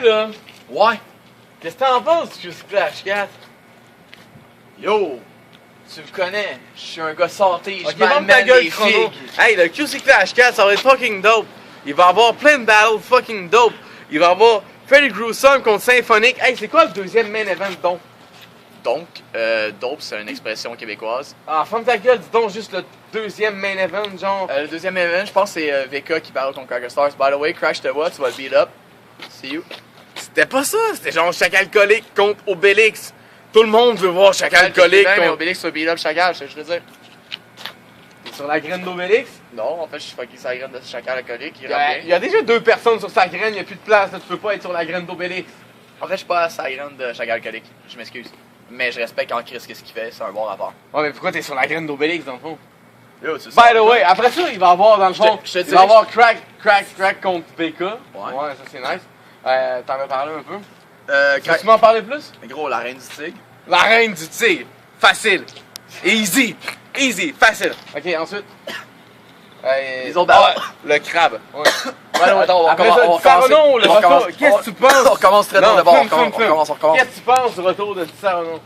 Là, Ouais. qu'est-ce que t'en penses du Splash 4? Yo, tu me connais, je suis un gars sorti, je Ok, ferme ta m'amène gueule, des Chrono. figues. Hey, le QC Clash 4, ça va être fucking dope. Il va y avoir plein de battles fucking dope. Il va y avoir Freddy Gruesome contre Symphonic. Hey, c'est quoi le deuxième main event donc? Donc, dope, c'est une expression québécoise. Ah, ferme ta gueule, dis donc juste le deuxième main event, genre. Le deuxième event, je pense que c'est VK qui battle contre Cracker Stars. By the way, Crash, te vois, tu vas le beat up. See you. C'était pas ça, c'était genre Chacal Alcoolique contre Obélix. Tout le monde veut voir Chacal Alcoolique Mais contre... Obélix va beat up Chacal, je veux dire. T'es sur la graine d'Obélix? Non, en fait, je suis fucké sur la graine de Chacal alcoolique, il Il rappe y bien. a déjà deux personnes sur sa graine, il n'y a plus de place, là, tu peux pas être sur la graine d'Obélix. En fait, je suis pas sur la graine de Chacal alcoolique, je m'excuse. Mais je respecte en Chris qu'est-ce qu'il fait, c'est un bon rapport. Ouais, mais pourquoi t'es sur la graine d'Obélix dans le fond? Yo, tu By the way, après ça, il va y avoir dans le fond, je te il dirais va y avoir Crack contre BK. Ouais, Ouais. ça c'est nice. T'en as parlé un peu. Crack... Tu m'en parler plus? Gros, la reine du tigre. La reine du tigre. Facile. Easy. Easy. Facile. Ok, ensuite. Les autres battles. Le crabe. Ouais. Attends, on va Après commencer. ça, Sarno, le retour. Qu'est-ce que tu penses? On commence très tôt Non, d'abord, on fume. commence. Qu'est-ce que tu penses du retour de Sarno?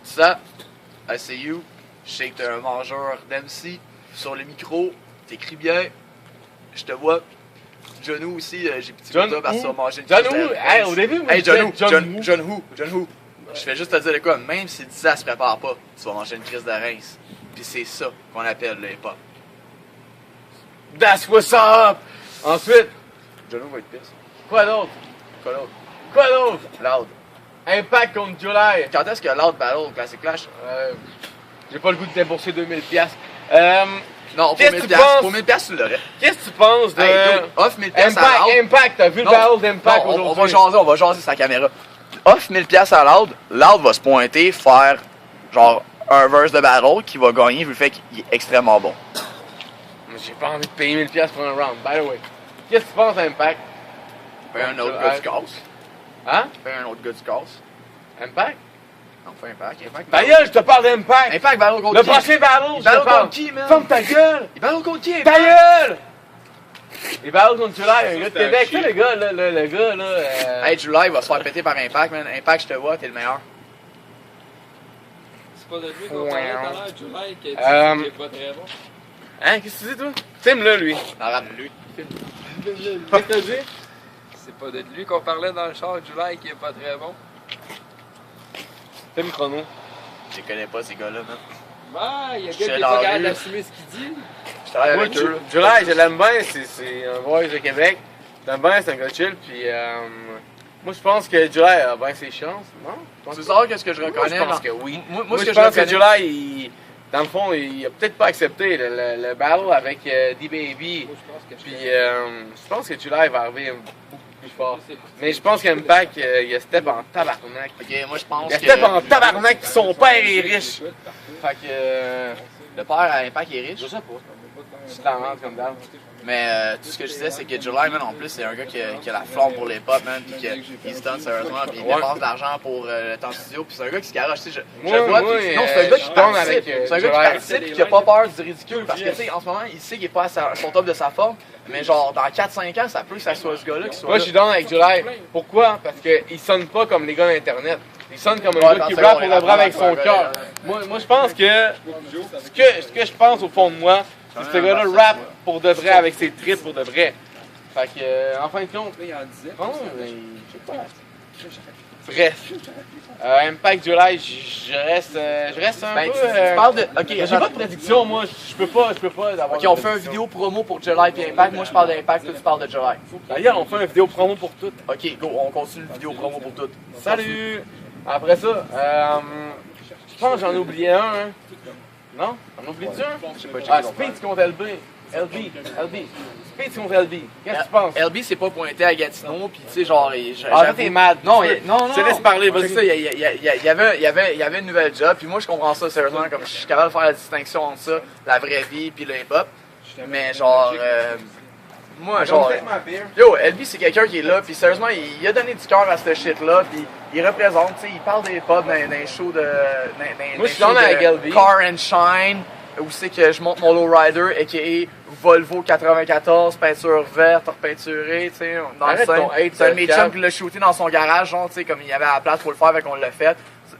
Ça, I see you. Je sais que t'es un mangeur d'MC. Sur le micro, t'écris bien. Je te vois. John Woo aussi, j'ai petit John bout parce que tu vas Woo? manger une John pièce Woo? de Hey, rince. au début, moi, Hey, je disais John Woo. Je fais juste te dire de quoi, même si ça se prépare pas, tu vas manger une crise de rince. Puis c'est ça qu'on appelle le hip-hop. That's what's up! Ensuite, John Woo va être pisse. quoi d'autre? Quoi d'autre? Quoi d'autre? Loud. Impact contre July. Quand est-ce que Loud battle au Classic Clash? J'ai pas le goût de débourser 2000$. Non, pour Qu'est-ce que 1000$, tu penses? pour 1000$, tu l'aurais. Qu'est-ce que tu penses de Hey, dude, off 1000$ à Loud. Impact, t'as vu le Non, battle d'Impact non, aujourd'hui? on va jaser sa caméra. Off 1000$ à Loud, Loud va se pointer, faire genre un verse de battle qui va gagner vu le fait qu'il est extrêmement bon. J'ai pas envie de payer 1000$ pour un round, by the way. Qu'est-ce que tu penses d'Impact? Fais un autre gars du casse. Hein? Fais un autre gars du casse. Impact? Non, fais Impact. Ta gueule, je te parle d'Impact! Impact battle contre Le qui? prochain battle, Il je te battle parle! contre qui, man? Ferme ta gueule! Il battle contre qui? Ta gueule! Il battle contre July, un gars de Québec. Tu sais, le gars, là, le gars, là... Hey, July va se faire péter par Impact, man. Impact, je te vois, t'es le meilleur. C'est pas de lui qu'on parlait tout à l'heure, July, qui a dit Euh, qu'il est pas très bon. Hein, qu'est-ce que tu dis, toi? Filme-le, lui. Arabe-lui. Qu'est-ce que tu dis? C'est pas de lui qu'on parlait dans le char, July, qui est pas très bon. Filme chrono. Je les connais pas, ces gars-là, man. Bah, il y a Je quelqu'un sais qui est dans pas la capable rue. d'assumer ce qu'il dit. Je travaille Moi, avec eux, là. July, je l'aime bien, c'est un voice de Québec. Je l'aime bien, c'est un gars chill, puis moi je pense que July a bien ses chances, non? Tu veux savoir qu'est-ce que je Moi, reconnais? je pense non? que oui. Moi, Moi, ce je que je pense que reconnais... July, dans le fond, il a peut-être pas accepté le battle avec D-Baby. Moi, je pense que Puis je pense que July va arriver beaucoup plus fort. Mais je pense qu'Impact, il a step en tabarnak. Ok, moi, je pense Il a que... step en tabarnak puis son père est riche. Fait que... Le père à Impact est riche. Je sais pas. Tu t'en rends comme d'hab. Mais tout ce que je disais, c'est que July, man, en plus, c'est un gars qui a la flamme pour les pop, man, pis qu'il se donne sérieusement, pis il Ouais. dépense de l'argent pour le temps de studio, pis c'est un gars qui se garoche, tu sais, je Ouais, le vois, ouais, pis non, c'est un gars je qui donne participe, avec, c'est un gars qui July. participe pis qui a pas peur du ridicule, parce que, tu sais, en ce moment, il sait qu'il est pas à son top de sa forme, mais genre, dans 4-5 ans, ça peut que ça soit ce gars-là qui soit Moi, je là. suis down avec July. Pourquoi? Parce qu'il sonne pas comme les gars d'Internet. Il sonne comme un Ouais, gars qui quand rappe c'est pour bon, le bras il avec rappe, son ouais, cœur. Moi, je pense que ce que je pense au fond de moi, c'est que ce gars-là rappe pour de vrai avec ses tripes pour de vrai. Fait que, en fin de compte, il en disait. non, mais, je sais pas. Bref. Impact July, je reste un Ben, peu. tu parles de... Ok, J'ai attends. pas de prédiction, moi. Je peux pas d'avoir. Ok, on fait une vidéo promo pour July pis Impact, moi je parle d'Impact, toi tu parles de July. D'ailleurs, on fait une vidéo promo pour tout. Ok, go, on continue une vidéo promo pour toutes. Salut! Après ça, je pense que j'en ai oublié un. Hein. Non? J'en ai oublié un? Je sais pas, Ah, Speed contre LB. Speed contre LB. Qu'est-ce que tu penses? LB s'est pas pointé à Gatineau, pis tu sais, genre. Ah, là, t'es mad. Non, non. Je te laisse parler, vas-y. C'est ça, il y avait une nouvelle job, puis moi je comprends ça sérieusement, comme je suis capable de faire la distinction entre ça, la vraie vie, puis le hip-hop. Mais genre, moi, genre. Yo, LB c'est quelqu'un qui est là, puis sérieusement, il a donné du cœur à ce shit-là, puis il représente, tu sais, il parle des hip-hop dans les shows de. Moi, je suis down avec LB. Car and Shine. où c'est que je monte mon lowrider, a.k.a. Volvo 94, peinture verte, repeinturée, tu sais, dans le Arrête sein. ton hate, C'est un de mes Cap. chums qui l'a shooté dans son garage, genre, tu sais, comme il y avait la place pour le faire, fait qu'on l'a fait.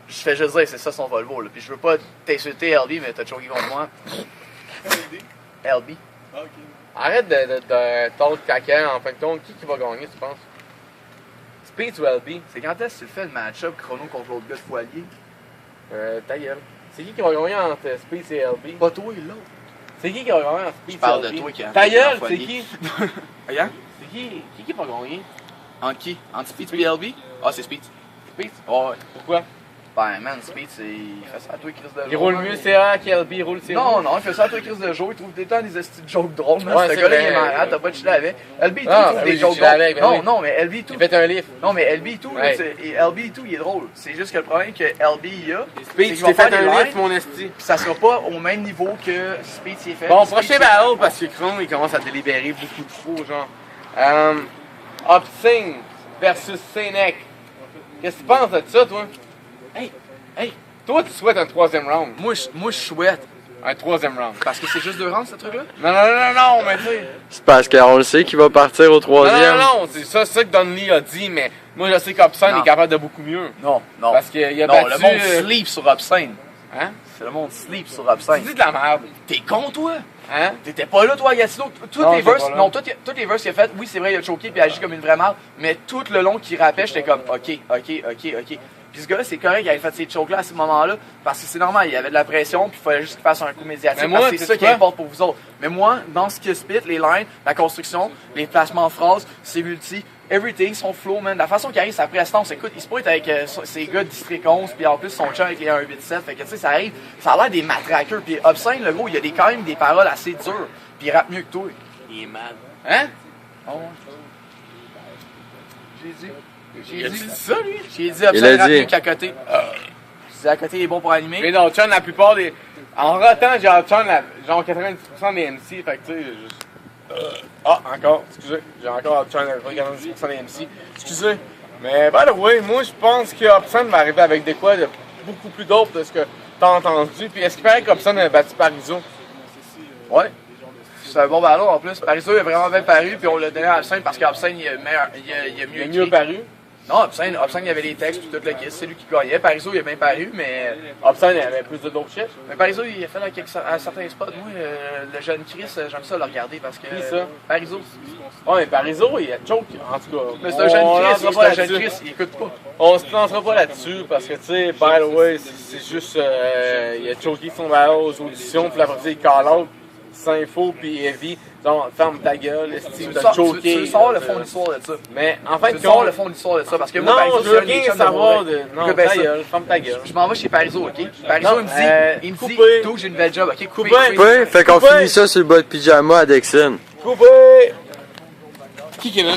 Je fais juste dire, c'est ça son Volvo, là. Puis je veux pas t'insulter, LB, mais t'as choqué contre moi. LB. Arrête de tordre caca en fin de compte. Qui va gagner, tu penses? Speed ou LB? C'est quand est-ce que tu le fais le match-up chrono contre l'autre gars de Foilier? Ta gueule. C'est qui va gagner entre Speed et LB? Pas toi et l'autre. C'est qui va gagner entre Speed et LB? Je parle de toi qui a Ta gueule, dans c'est Foilier. qui? Regarde. C'est qui va gagner? En qui? En Speed et LB? Ah, c'est Speed. Speed? Oh, ouais. Pourquoi? Ben, man, Speed, c'est. Il fait ça à toi, Chris de Il roule mieux CA qu'LB, il roule CA. Non, non, il fait ça à toi, Chris de jour. Il trouve des temps des estis de jokes drôles. Man. Ouais, Ce c'est gars-là, vrai. il est malade, t'as pas de chiller avec. LB et tout, Ah, il trouve oui, des j'ai jokes chillé avec, drôles. ben Non, oui. non, mais LB et tout. Il fait un livre. Non, mais LB et tout, Ouais. et LB et tout, il est drôle. C'est juste que le problème que LB il a, c'est Speed, qu'il tu va t'es faire fait des un lives, livre, mon esti. puis ça sera pas au même niveau que Speed s'y est fait. Bon, Speed, prochain c'est- battle, parce que Chrome, il commence à délibérer beaucoup trop, genre. Opsing versus Senec. Qu'est-ce que tu penses de ça, toi? Hey, Toi, tu souhaites un troisième round. moi, je souhaite. Un troisième round. Parce que c'est juste 2 rounds, ce truc-là? Non, mais tu sais. C'est parce qu'on le sait qu'il va partir au Non, troisième. c'est ça que Donnelly a dit, mais moi, je sais qu'Opsing Non. est capable de beaucoup mieux. Non, non. Parce qu'il a non, battu... le monde sleep sur Obscene. Hein? C'est le monde sleep sur Tu Obscene. dis de la merde. T'es con, toi? Hein? T'étais pas là, toi, à Gatineau. Toutes Non, les j'étais verses, pas là. non, toutes les verses qu'il a faites, oui, c'est vrai, il a choqué puis il a agi comme une vraie marde, mais tout le long qu'il rappait, j'étais comme, ok. Puis ce gars-là, c'est correct, il avait fait ces chokes-là à ce moment-là, parce que c'est normal, il y avait de la pression, puis il fallait juste qu'il fasse un coup médiatique, Mais moi, parce que c'est ça sais-tu qui quoi? importe pour vous autres. Mais moi, dans ce que spit, les lines, la construction, les placements de phrases, c'est multi, everything, son flow, man, la façon qu'il arrive, sa prestance, écoute, il se pointe avec ses gars de District 11, puis en plus son chum avec les 187, fait que tu sais, ça arrive, ça a l'air des matraqueurs, puis Obscene, le gros, il y a quand même des paroles assez dures, puis il rappe mieux que toi. Il est mal. Hein? Oh, ouais. J'ai dit. Il a dit ça, lui? J'ai dit Il a Obscene rappe dit. mieux qu'à côté. Je dis à côté, il est bon pour animer. Mais non, Chun, la plupart des... En rotant, j'ai Chun, genre 90% des MC, fait que tu sais, juste... Ah, encore, excusez. J'ai encore Chun, 90% des MC. Excusez. Mais, by the way, moi, je pense que Hobson va arriver avec des quoi de beaucoup plus dope de ce que t'as entendu. Puis, est-ce qu'il paraît qu'Hobson a battu Parizeau? Ouais. C'est un bon ballon en plus. Parizeau a vraiment bien paru, puis on l'a donné à Obscene parce qu'Obscene il a mieux Il a écrit. mieux paru. Non, Obscene il y avait les textes, puis toute la caisse. C'est lui qui gagnait. Parizeau il a bien paru, mais. Hobson, il avait plus de dope shit. Mais Parizeau il a fait à certains spots. Moi, le jeune Chris, j'aime ça le regarder parce que. Qui ça? Parizeau. Ouais, mais Parizeau, il a choke, en tout cas. Mais c'est un jeune Chris, lancera c'est pas un jeune là-dessus. Chris, il écoute pas. On se lancera pas là-dessus parce que, tu sais, by the way, c'est juste. Il a choqué son battle aux auditions, puis après, il call out. Saint-Faux puis Heavy, genre ferme ta gueule, Steve, Tu t'as choqué. veux savoir le fond de l'histoire de ça. Mais en fait, Tu veux savoir le fond de l'histoire de ça parce que moi, non, Parizeau, je c'est veux un de mes rien chums de savoir mon de. vrai. Non, Écoute bien ta ça. gueule, ferme ta gueule. Je m'en vais chez Parizeau, ok? Parizeau, Non, il me dit, coupé. d'où j'ai une belle job, ok? Coupé. Ouais, fait qu'on Coupé. finit ça sur le bas de pyjama à Dexon. Coupé! Qui est là?